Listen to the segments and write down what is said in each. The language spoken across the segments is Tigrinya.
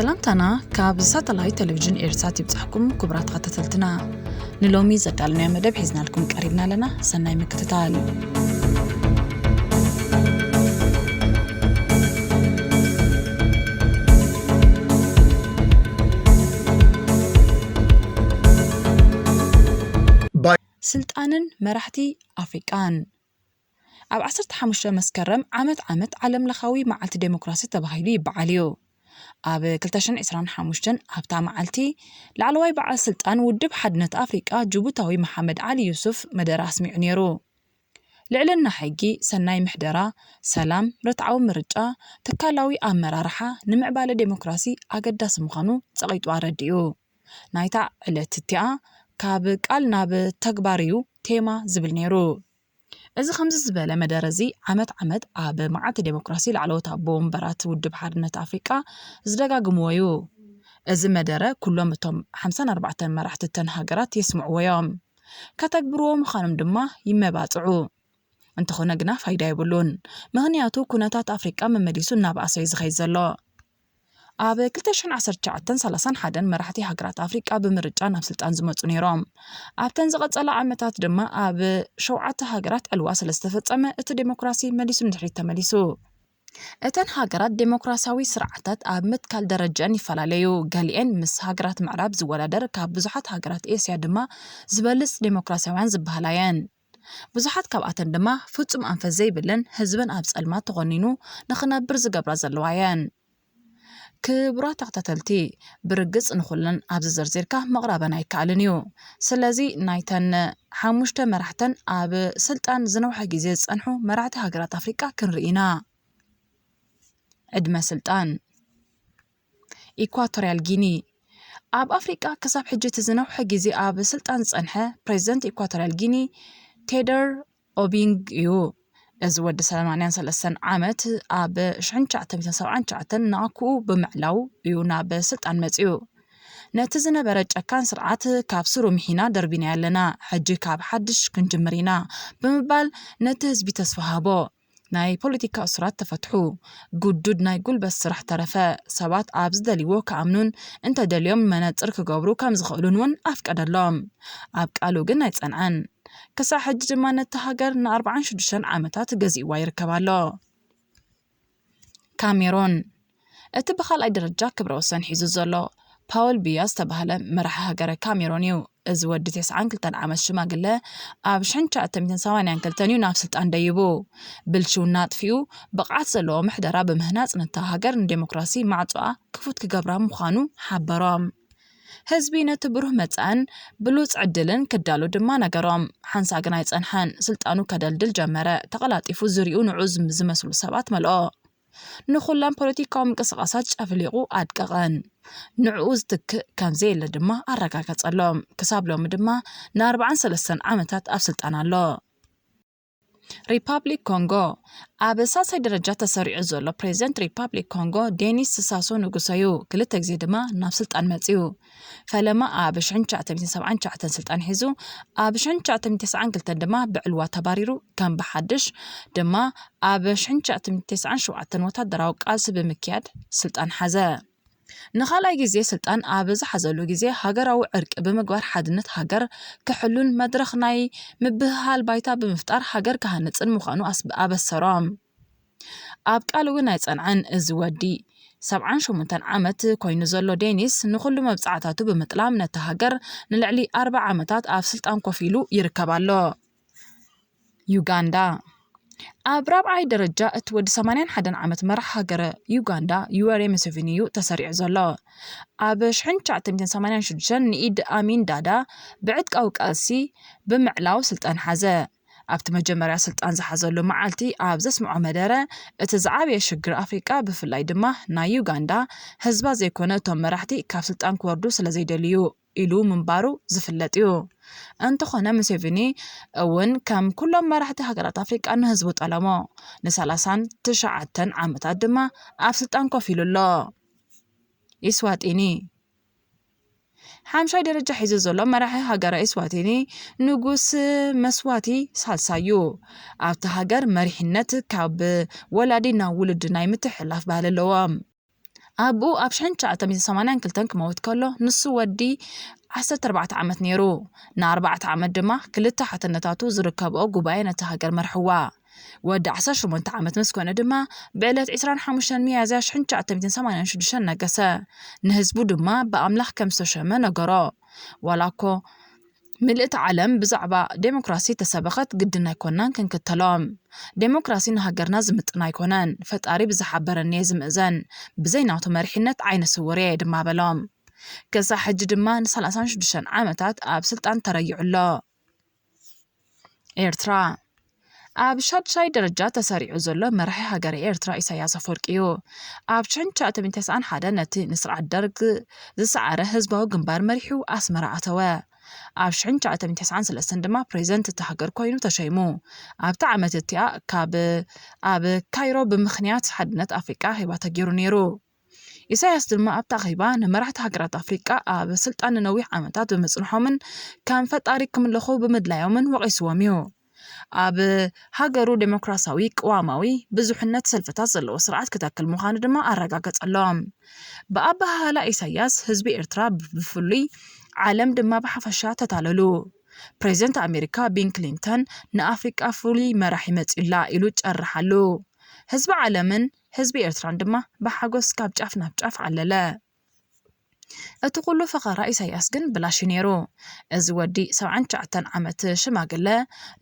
ሰላምታና ካብ ሳተላይት ቴሌቪዥን ኤርትራ ይብጻሕኩም ክቡራት ተኸታተልትና ንሎሚ ዘዳልናዮ መደብ ሒዝናልኩም ቀሪብና ኣለና ሰናይ ምክትታል ስልጣንን መራሕቲ ኣፍሪቃን ኣብ 15 መስከረም ዓመት ዓለም ለኻዊ መዓልቲ ዴሞክራሲ ተባሂሉ ይበዓል እዩ ኣብ 2025 ኣብታ መዓልቲ ላዕለዋይ በዓል ስልጣን ውድብ ሓድነት ኣፍሪቃ ጅቡታዊ መሐመድ ዓሊ ዩሱፍ መደረ ኣስሚዑ ነይሩ ልዕልና ሕጊ ሰናይ ምሕደራ ሰላም ርትዓዊ ምርጫ ተካላዊ ኣመራርሓ ንምዕባለ ዴሞክራሲ ኣገዳሲ ምዃኑ ጸቂጡ ኣረዲኡ ናይታ ዕለት እቲኣ ካብ ቃል ናብ ተግባር እዩ ቴማ ዝብል ነይሩ እዚ ከምዚ ዝበለ መደረዚ ዓመት ኣብ መዓልቲ ዴሞክራሲ ላዕለዎት ኣቦ ወንበራት ውድብ ሓድነት ኣፍሪቃ ዝደጋግምዎ እዩ እዚ መደረ ኩሎም እቶም 54 መራሕቲ ሃገራት የስምዕዎ እዮም ከተግብርዎ ምዃኖም ድማ ይመባጽዑ እንተኾነ ግና ፋይዳ ይብሉን ምኽንያቱ ኩነታት ኣፍሪቃ መመሊሱ እናባእሰ ዝኸይድ ዘሎ ኣብ 2019-31 መራሕቲ ሃገራት ኣፍሪቃ ብምርጫ ናብ ስልጣን ዝመጹ ነይሮም ኣብተን ዝቐጸላ ዓመታት ድማ ኣብ 7 ሃገራት ዕልዋ ስለዝተፈጸመ እቲ ዴሞክራሲ መሊሱ ንድሕሪት ተመሊሱ እተን ሃገራት ዴሞክራሲያዊ ስርዓታት ኣብ ምትካል ደረጃን ይፈላለዩ ገሊአን ምስ ሃገራት ምዕራብ ዝወዳደር ካብ ብዙሓት ሃገራት ኤስያ ድማ ዝበልጽ ዴሞክራሲያውያን ዝበሃላየን ብዙሓት ካብኣተን ድማ ፍጹም ኣንፈት ዘይብለን ህዝብን ኣብ ጸልማት ተኾኒኑ ንኽነብር ዝገብራ ዘለዋየን ክቡራት ተኸታተልቲ ብርግጽ ንኹለን ኣብዚ ዘርዚርካ መቕራበና ኣይከኣልን እዩ ስለዚ ናይተን 5 መራሕተን ኣብ ስልጣን ዝነውሐ ግዜ ዝጸንሑ መራሕቲ ሃገራት ኣፍሪቃ ክንርኢና ዕድመ ስልጣን ኢኳቶሪያል ጊኒ ኣብ ኣፍሪቃ ክሳብ ሕጂ ዝነውሐ ግዜ ኣብ ስልጣን ዝጸንሐ ፕሬዚደንት ኢኳቶሪያል ጊኒ ቴደር ኦቢንግ እዩ እዚ ወዲ 83 ዓመት ኣብ 1979 ንኣኩኡ ብምዕላው እዩ ናብ ስልጣን መጺኡ ነቲ ዝነበረ ጨካን ስርዓት ካብ ስሩ ምሒና ደርቢና ያለና ሕጂ ካብ ሓድሽ ክንጅምር ኢና ብምባል ነቲ ህዝቢ ተስፋ ሃቦ ናይ ፖለቲካ እስራት ተፈትሑ ጉዱድ ናይ ጉልበት ስራሕ ተረፈ ሰባት ኣብ ዝደልይዎ ከኣምኑን እንተደልዮም መነጽር ክገብሩ ከም ዝኽእሉን እውን ኣፍቀደሎም ኣብ ቃሉ ግን ኣይጸንዐን ክሳብ ሕጂ ድማ ነቲ ሃገር ን46 ዓመታት ገዚእዋ ይርከብ ኣሎ ካሜሮን እቲ ብኻልኣይ ደረጃ ክብረ ወሰን ሒዙ ዘሎ ፓውል ቢያ ዝተባህለ መራሒ ሃገረ ካሜሮን እዩ እዚ ወዲ 92 ዓመት ሽማግለ ኣብ 1982 እዩ ናብ ስልጣን ደይቡ ብልሽውና ጥፊኡ ብቕዓት ዘለዎ ምሕደራ ብምህናጽ ነታ ሃገር ንዴሞክራሲ ማዕጾኣ ክፉት ክገብራ ምዃኑ ሓበሮም ህዝቢ ነቲ ብሩህ መጻእን ብሉጽ ዕድልን ክዳሉ ድማ ነገሮም ሓንሳ ግን ኣይጸንሐን ስልጣኑ ከደልድል ጀመረ ተቐላጢፉ ዝርኡ ንዑ ዝመስሉ ሰባት መልኦ ንኹላም ፖለቲካዊ ምንቅስቓሳት ጨፍሊቑ ኣድቀቐን ንዕኡ ዝትክእ ከምዘየለ ድማ ኣረጋገጸሎም ክሳብ ሎሚ ድማ ን43 ዓመታት ኣብ ስልጣን ኣሎ ሪፓብሊክ ኮንጎ ኣብ ሳሳይ ደረጃ ተሰሪዑ ዘሎ ፕሬዚደንት ሪፓብሊክ ኮንጎ ዴኒስ ሳሶ ንጉሰ እዩ ክልተ ግዜ ድማ ናብ ስልጣን መጺኡ ፈለማ ኣብ 1979 ስልጣን ሒዙ ኣብ 1992 ድማ ብዕልዋ ተባሪሩ ከም ብሓድሽ ድማ ኣብ 1997 ወታደራዊ ቃልሲ ብምክያድ ስልጣን ሓዘ ንኻልኣይ ግዜ ስልጣን ኣብ ዝሓዘሉ ግዜ ሃገራዊ ዕርቂ ብምግባር ሓድነት ሃገር ክሕሉን መድረኽ ናይ ምብህሃል ባይታ ብምፍጣር ሃገር ክሃንጽን ምዃኑ ኣበሰሮም ኣብ ቃል እውን ኣይጸንዐን እዚ ወዲ 78 ዓመት ኮይኑ ዘሎ ዴኒስ ንኹሉ መብጻዕታቱ ብምጥላም ነቲ ሃገር ንልዕሊ 40 ዓመታት ኣብ ስልጣን ኮፍ ኢሉ ይርከብ ኣሎ ዩጋንዳ ኣብ ራብዓይ ደረጃ እቲ ወዲ 81 ዓመት መራሒ ሃገረ ዩጋንዳ ዩዌሪ ሙሴቪኒ እዩ ተሰሪዑ ዘሎ ኣብ 1986 ንኢድ ኣሚን ዳዳ ብዕጥቃዊ ቃልሲ ብምዕላው ስልጣን ሓዘ ኣብቲ መጀመርያ ስልጣን ዝሓዘሉ መዓልቲ ኣብ ዘስምዖ መደረ እቲ ዝዓበየ ሽግር ኣፍሪቃ ብፍላይ ድማ ናይ ዩጋንዳ ህዝባ ዘይኮነ እቶም መራሕቲ ካብ ስልጣን ክወርዱ ስለዘይደልዩ ኢሉ ምንባሩ ዝፍለጥ እዩ እንተኾነ ሙሴቪኒ እውን ከም ኩሎም መራሕቲ ሃገራት ኣፍሪቃ ንህዝቡ ጠለሞ ን39 ዓመታት ድማ ኣብ ስልጣን ኮፍ ኢሉ ኣሎ ኢስዋቲኒ ሓምሻይ ደረጃ ሒዙ ዘሎ መራሒ ሃገረ ኢስዋቲኒ ንጉስ መስዋቲ ሳልሳዩ ኣብቲ ሃገር መሪሕነት ካብ ወላዲ ናብ ውሉድ ናይ ምትሕልላፍ ባህሊ ኣለዎም ኣቦ ኣብ 1982 ክመውት ከሎ ንሱ ወዲ 14 ዓመት ነይሩ ን4 ዓመት ድማ ክልተ ሓተነታቱ ዝርከብኦ ጉባኤ ነቲ ሃገር መርሕዋ ወዲ 18 ዓመት ምስ ኮነ ድማ ብዕለት 25 ሚያዝያ 1986 ነገሰ ንህዝቡ ድማ ብኣምላኽ ከም ዝተሸመ ነገሮ ወላኮ ምልእቲ ዓለም ብዛዕባ ዴሞክራሲ ተሰበኸት ግድን ኣይኮናን ክንክተሎም ዴሞክራሲ ንሃገርና ዝምጥን ኣይኮነን ፈጣሪ ብዝሓበረኒ ዝምእዘን ብዘይናቱ መሪሕነት ዓይነ ስውርየ ድማ በሎም ከዛ ሕጂ ድማ ን36 ዓመታት ኣብ ስልጣን ተረይዑሎ ኤርትራ ኣብ ሻድሻይ ደረጃ ተሰሪዑ ዘሎ መራሒ ሃገር ኤርትራ ኢሳያስ አፈወርቂ እዩ ኣብ 1991 ነቲ ንስርዓት ደርግ ዝሰዓረ ህዝባዊ ግንባር መሪሑ ኣስመራ ኣተወ ኣብ 1993 ድማ ፕሬዝደንት እቲ ሃገር ኮይኑ ተሸይሙ ኣብቲ ዓመት እቲኣ ኣብ ካይሮ ብምኽንያት ሓድነት ኣፍሪቃ ሂባ ተገይሩ ነይሩ ኢሳያስ ድማ ኣብታ ኺባ ንመራሕቲ ሃገራት ኣፍሪቃ ኣብ ስልጣን ነዊሕ ዓመታት ብምጽንሖምን ከም ፈጣሪ ክምልኹ ብምድላዮምን ወቒስዎም እዩ ኣብ ሃገሩ ዴሞክራሲያዊ ቅዋማዊ ብዙሕነት ሰልፍታት ዘለዎ ስርዓት ክተክል ምዃኑ ድማ ኣረጋገጸሎም ብኣባሃላ ኢሳያስ ህዝቢ ኤርትራ ብፍሉይ ዓለም ድማ ብሓፈሻ ተታለሉ ፕሬዝደንት ኣሜሪካ ቢል ክሊንተን ንኣፍሪቃ ፍሉይ መራሒ መጺላ ኢሉ ጨርሓሉ ህዝቢ ዓለምን ህዝቢ ኤርትራን ድማ ብሓጎስ ካብ ጫፍ ናብ ጫፍ ዓለለ እቲ ኩሉ ፈኸራ ኢሳያስ ግን ብላሽ ነይሩ እዚ ወዲ 79 ዓመት ሽማግለ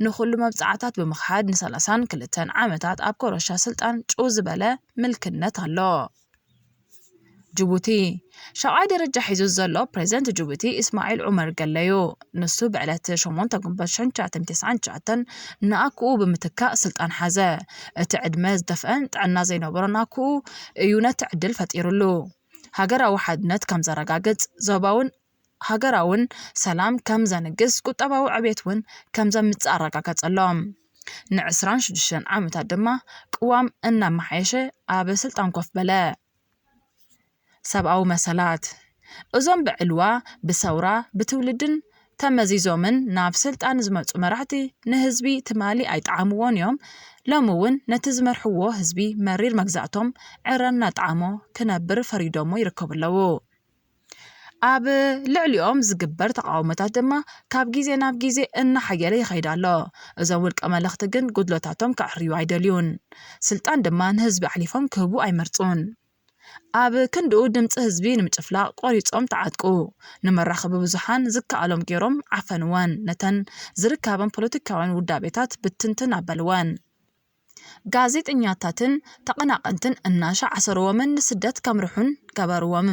ንኹሉ መብጻዕታት ብምኽሓድ ን32 ዓመታት ኣብ ኮረሻ ስልጣን ጩ ዝበለ ምልክነት ኣሎ ጅቡቲ ሻውዓይ ደረጃ ሒዙ ዘሎ ፕሬዝደንት ጅቡቲ እስማኤል ዑመር ገለዩ ንሱ ብዕለት 8 ጉንበት 1999 ንኣክኡ ብምትካእ ስልጣን ሓዘ እቲ ዕድመ ዝደፍአን ጥዕና ዘይነበሮን ኣክኡ እዩ ነቲ ዕድል ፈጢሩሉ ሃገራዊ ሓድነት ከም ዘረጋግጽ ዞባውን ሃገራውን ሰላም ከም ዘንግስ ቁጠባዊ ዕብየት እውን ከም ዘምጽእ ኣረጋገጸሎም ን26 ዓመታት ድማ ቅዋም እናመሓየሸ ኣብ ስልጣን ኮፍ በለ ሰብኣዊ መሰላት እዞም ብዕልዋ ብሰውራ ብትውልድን ተመዚዞምን ናብ ስልጣን ዝመጹ መራሕቲ ንህዝቢ ትማሊ ኣይጣዕምዎን እዮም ሎሚ እውን ነቲ ዝመርሕዎ ህዝቢ መሪር መግዛእቶም ዕረና ጣዕሞ ክነብር ፈሪዶሞ ይርከቡ ኣለዉ ኣብ ልዕሊኦም ዝግበር ተቃውሞታት ድማ ካብ ግዜ ናብ ግዜ እናሓየለ ይኸይድ ኣሎ እዞም ውልቀ መልእኽቲ ግን ጉድለታቶም ከዕርዩ ኣይደልዩን ስልጣን ድማ ንህዝቢ ኣሕሊፎም ክህቡ ኣይመርጹን ኣብ ክንድኡ ድምፂ ህዝቢ ንምጭፍላቕ ቆሪጾም ተዓጥቁ ንመራኸቢ ብዙሓን ዝከኣሎም ገይሮም ዓፈንወን ነተን ዝርከበን ፖለቲካውያን ውዳቤታት ብትንትን ኣበልወን ጋዜጠኛታትን ተቐናቐንትን እናሻዓሰርዎምን ንስደት ከምርሑን ገበርዎም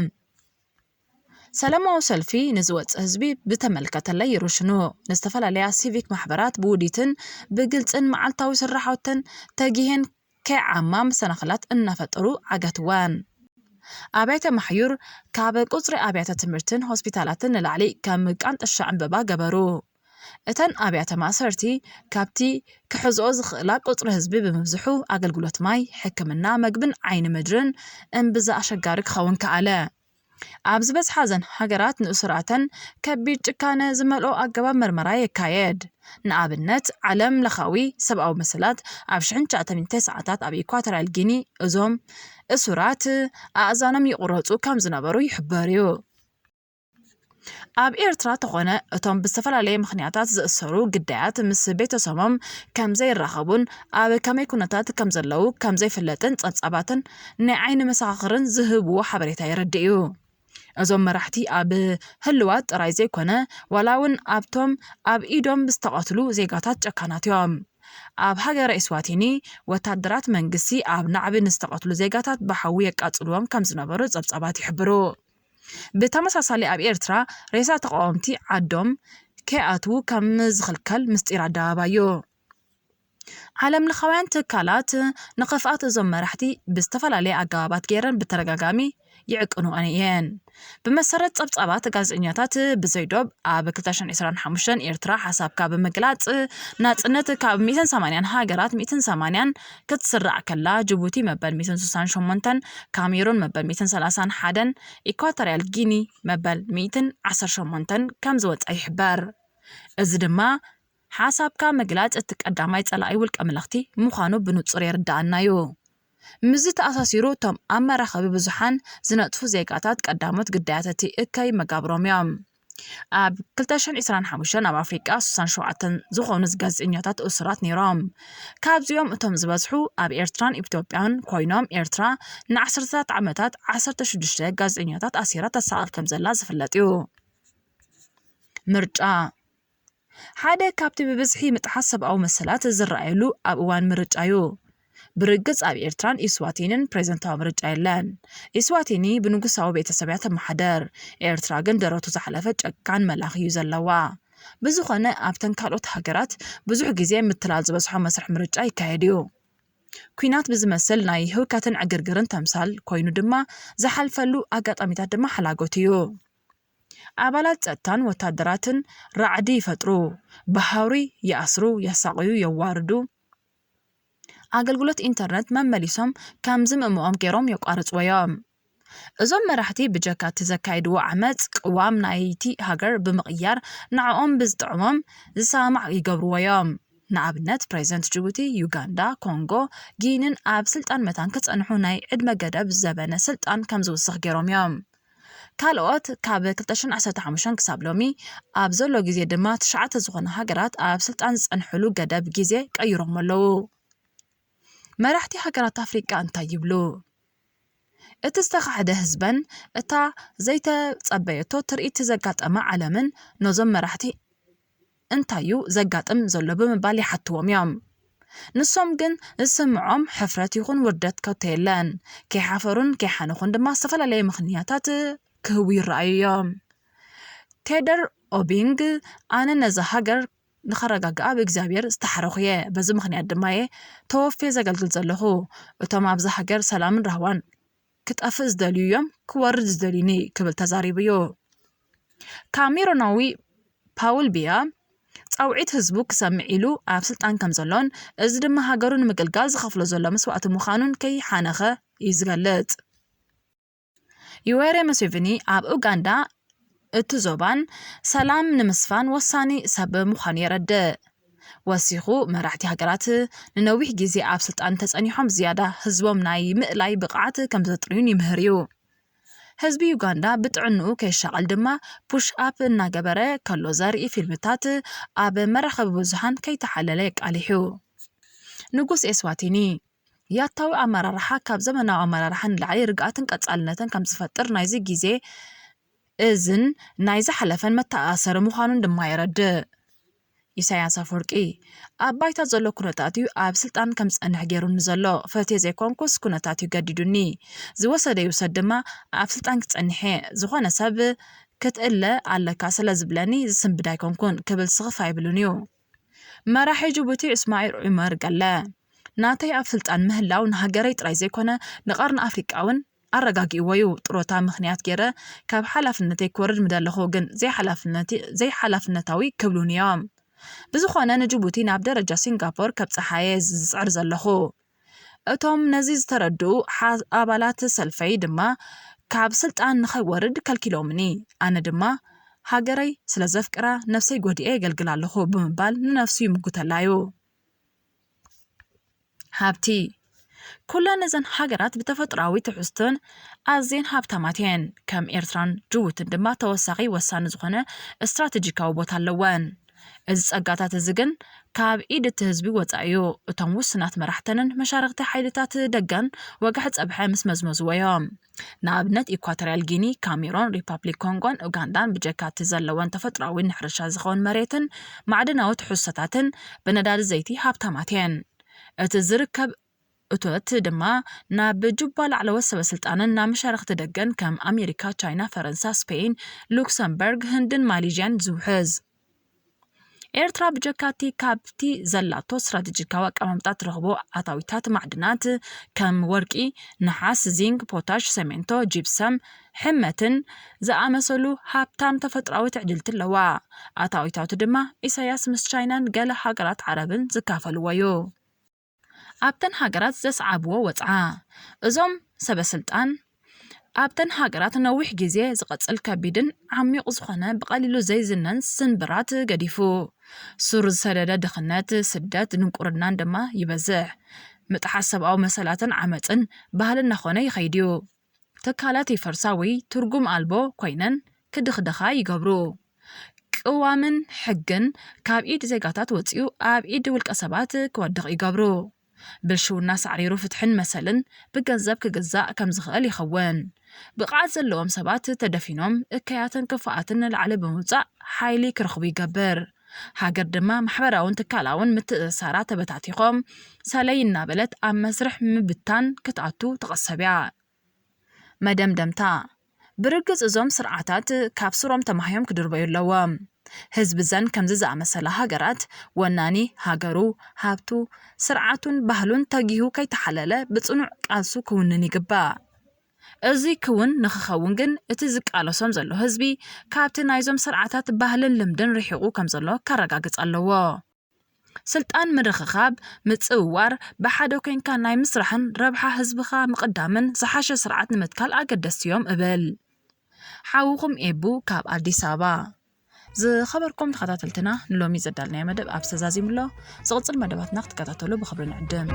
ሰላማዊ ሰልፊ ንዝወፅእ ህዝቢ ብተመልከተለይ ይሩሽኑ ንዝተፈላለያ ሲቪክ ማሕበራት ብውዲትን ብግልጽን መዓልታዊ ስራሕትን ተጊሄን ከዓማም ሰነኽላት እናፈጠሩ ዓገትወን ኣብያተ ማሕዩር ካብ ቁጽሪ ኣብያተ ትምህርትን ሆስፒታላትን ንላዕሊ ከም ቃንጥሻ ዕንበባ ገበሩ እተን ኣብያተ ማእሰርቲ ካብቲ ክሕዝኦ ዝኽእላ ቁጽሪ ህዝቢ ብምብዝሑ ኣገልግሎት ማይ ሕክምና መግብን ዓይኒ ምድርን እምብዛ ኣሸጋሪ ክኸውን ከኣለ ኣብ ዝበዝሓ ዘን ሃገራት ንእስራተን ከቢድ ጭካነ ዝመልኦ ኣገባብ ምርመራ የካየድ ንኣብነት ዓለም ለኻዊ ሰብኣዊ መሰላት ኣብ 1900 ሰዓታት ኣብ ኢኳቶርያል ጊኒ እዞም እሱራት ኣእዛኖም ይቑረፁ ከም ዝነበሩ ይሕበር እዩ ኣብ ኤርትራ ተኾነ እቶም ብዝተፈላለየ ምኽንያታት ዝእሰሩ ግዳያት ምስ ቤተሰቦም ከም ዘይራኸቡን ኣብ ከመይ ኩነታት ከም ዘለዉ ከም ዘይፍለጥን ጸብጻባትን ናይ ዓይኒ መሰኻኽርን ዝህብዎ ሓበሬታ የረድእ እዩ እዞም መራሕቲ ኣብ ህልዋት ጥራይ ዘይኮነ ዋላውን ኣብቶም ኣብ ኢዶም ዝተቐትሉ ዜጋታት ጨካናት እዮም ኣብ ሃገረ እስዋቲኒ ወታደራት መንግስቲ ኣብ ናዕቢ ንዝተቐትሉ ዜጋታት ብሓዊ የቃጽልዎም ከም ዝነበሩ ጸብጻባት ይሕብሩ ብተመሳሳሊ ኣብ ኤርትራ ሬሳ ተቃወምቲ ዓዶም ከይኣትዉ ከም ዝኽልከል ምስጢር ኣደባባዩ ዓለም ለኻውያን ትካላት ንኸፍኣት እዞም መራሕቲ ብዝተፈላለየ ኣገባባት ገይረን ብተደጋጋሚ ይዕቅኑ እየን ብመሰረት ጸብጻባት ጋዜጠኛታት ብዘይዶብ ኣብ 2025 ኤርትራ ሓሳብካ ብምግላጽ ናጽነት ካብ 180 ሃገራት 180 ክትስራዕ ከላ ጅቡቲ መበል 168 ካሜሩን መበል 131 ኢኳቶርያል ጊኒ መበል 118 ከም ዝወጻ ይሕበር እዚ ድማ ሓሳብካ ምግላጽ እቲ ቀዳማይ ጸላኢ ውልቀ መልእኽቲ ምዃኑ ብንጹር የርዳእና እዩ مزت أساسيرو تم أمر خبي بزحان زنطفو زيقاتات قدامت قداياتي إكاي مقابروم يوم أب كلتاشن إسران حموشان أب أفريقيا سوسان شوعتن زخونز غازينياتات أسرات نيرام كابز يوم أتم زبازحو أب إيرتران إبتوبيان كوينوم إيرترا نعسرتات عمتات عسرت شدشتة غازينياتات أسيرات الساقف كمزلا زفلاتيو مرجع حدا كابتي ببزحي متحسب أو مسلات الزرعيلو أب وان مرجعيو برقص أب إيرتران إسواتينين بريزنتاو مرجعيلان إسواتيني بنقصاو بيتسابيات محدر إيرترا قندروتو زحلفت كان ملاخيو زلوا بزخانة أبتن كالوت هاجرات بزوح جزية متلال زبزحو مسرح مرجعي كايديو كوينات بزمسل ناي هو كاتن عقرقرن تمثال كوينو دما زحلفلو أقات أميتات دما حلاقوتيو أبالات تأتان وتادراتن رعدي فترو بحاوري يأسرو يساقيو يواردو أقلقلت إنترنت ممليسهم كامزم أموام كيروم يقارت ويام أزوم مراحتي بجاكات تزكايدو عمت قوام نايتي هاجر بمغيار نعوم بزدعوام زسامع يقبرو ويام نعبنت بريزنت جيبوتي يوغندا كونغو جينن أب سلطان متان كتنحو ناي عد مقدب زبانة سلطان كامزو السخ كيروم يام كالوت كاب كلتاشن عسات حموشان كساب لومي أب زولو جيزي دما تشعات زغن هاجرات أب سلطان زنحلو قدب جيزي كأيروم ملو مراحتي هاجرات أفريقيا انتا يبلو اتستخعد هزبن اتا زيتا تصبيتو ترئيت زقات اما عالمن نظم مراحتي انتايو زقات ام زلو بمبالي حتوهم يوم نصوم جن السمعهم حفرات يخون وردت كوتيلان كي حافرون كي حانوخون دما صفل علي مخنياتات كهوي الرأي يوم تيدر أوبينغ أنا نزهاجر نخرجا بإكزابير استحرقية بز مخنيات دماي توفي زقلقل زلهو وتم أبز هاجر سلام رهوان كتأفز داليوم كوارد داليني كبل تزاريبيو كاميروناوي باول بيا أوعيت هزبوك سامعيلو أبسلطان كمزلون إزدم هاجرون مقلقال زخفلو زلو مسوات مخانون كي حانخة يزغلت يواري مسيفني أب أوغاندا اتزوبان سلام نمسفان وصاني سب مخان يرد وسيخو مراحتي هاجرات ننويح جيزي أبسلطان تسأنيحهم زيادة هزبوم ناي مقلاي بقعات كمزطريون يمهريو هزبي يوغندا بتعنو كيشغل دما بوش اب ناقبرة كالو زاري فيلمتات اب مرخب بوزحان كي تحلليك عليحو نقوس إسواتيني ياتاو أمارا رحا كاب زمنا أمارا رحان لعي رقاتن كتسألنتن كم زفتر نايزي جيزي إذن نايزي حلفن متأثر مخانون دما يرد إساياس أفوركي أبايتا زلو كونتاتيو أب سلطان كم زأنح جيرون نزلو فتي زي كونكوس كونتاتيو قددوني زواسا يوسد دما أب سلطان كتسأنحي زخوانا ساب كتقل على كاسلا زبلاني زسن بداي كونكون كبل صغفا يبلونيو ما راح يجوبوتي إسماعيل عمر قال ناتي أب سلطان مهلاو نهاجريت رايزي كونا نقارن أفريقاون أرقاقي ويو طروتا مخنيات جيرا كاب حلافنتي كورد مدالخو جن زي حلافنتاوي كبلونيام بزخوانا نجوبوتي ناب درجة سنغابور كبصحايا زعر زلخو اتوم نزيز تردو آبالات سلفي دما كاب سلطان نخي ورد كالكيلومني أنا دما هاجري سلازفكرا نفسي قودي قلقلالخو بمبال ننفسي مقوتلايو هابتي كل نزن هاجرات بتفتراوي تحستن أزين هابتاماتين كم إيرتران جوتن دما توساقي وسان زخونة استراتيجيكاو بوتالوان إز أقاتات الزجن كاب إيد التهزبي وتأيو وتموسنات مرحتنن مشارغة حيلتات دقن وقحت أبحى مسمزمز ويوم نابنت إكواتريال جيني كاميرون ريبابليك كونغون أوغاندان بجاكات تزلوان تفتراوي نحرشا زخون مريتن معدنا وتحسطاتن بندار زيتي هابتاماتين اتزركب أتوت دما ناب جبال على وسب سلطانن نامشارغة دقن كم أمريكا تشاينا فرنسا سبين لوكسمبورغ هندن ماليزيان زوحز إيرترا بجاكاتي كابتي زلاتو استراتيجيكاو أمامتات رغبو أطاويتات معدنات كم ورقي نحاس زينك بوتاش سمنتو جيبسم حمتن زأمسلو هابتام تفتراوي تعجلت اللواء أطاويتات دما إساياس مسشاينان قال هاقرات عربن زكافلو ويو أبتن هاقرات زس عابو وطعا أزوم سبسلطان أبتن هاقرات نوح جيزي زقصل كبيدن عميق زخنا بقليلو زي زنان سنبرات قديفو سور سدادة دخنات سدات ننقرنان دما يبزح ምጥሓስ ሰብኣዊ መሰላትን ዓመፅን ባህልና ኾነ ይኸይድዩ ተካላት ይፈርሳዊ ትርጉም አልቦ ኮይነን ክድኽደኻ ይገብሩ ቅዋምን ሕግን ካብ ኢድ ዜጋታት ወፂኡ ኣብ ኢድ ውልቀ ሰባት ክወድቕ ይገብሩ ብልሽውና ሳዕሪሩ ፍትሕን መሰልን ብገንዘብ ክግዛእ ከም ዝኽእል ይኸውን ብቕዓት ዘለዎም ሰባት ተደፊኖም እከያትን ክፍኣትን ንላዕሊ ብምውፃእ ሓይሊ ክረኽቡ ይገብር ሃገር ድማ ማሕበራውን ትካላውን ምትእስሳራ ተበታቲኾም ሰለይ እናበለት ኣብ መስርሕ ምብታን ክትኣቱ ተቐሰብያ መደምደምታ ብርግጽ እዞም ስርዓታት ካብ ስሮም ተማሂዮም ክድርበዩ ኣለዎም ህዝቢ ዘን ከምዚ ዝኣመሰለ ሃገራት ወናኒ ሃገሩ ሃብቱ ስርዓቱን ባህሉን ተጊሁ ከይተሓለለ ብጽኑዕ ቃልሱ ክውንን ይግባእ እዚ ክውን ንኽኸውን ግን እቲ ዝቃለሶም ዘሎ ህዝቢ ካብቲ ናይዞም ስርዓታት ባህልን ልምድን ርሒቑ ከም ዘሎ ከረጋግጽ ኣለዎ ስልጣን ምርኽኻብ ምጽዋር ብሓደ ኮንካ ናይ ምስራሕን ረብሓ ህዝብኻ ምቕዳምን ዝሓሸ ስርዓት ንምትካል ኣገደስቲ እዮም እብል ሓውኹም ኤቡ ካብ ኣዲስ አበባ ዝኸበርኩም ተኸታተልትና ንሎሚ ዘዳልናዮ መደብ ኣብ ዝተዛዚሙሎ ዝቕጽል መደባትና ክትከታተሉ ብኽብሪ ንዕድም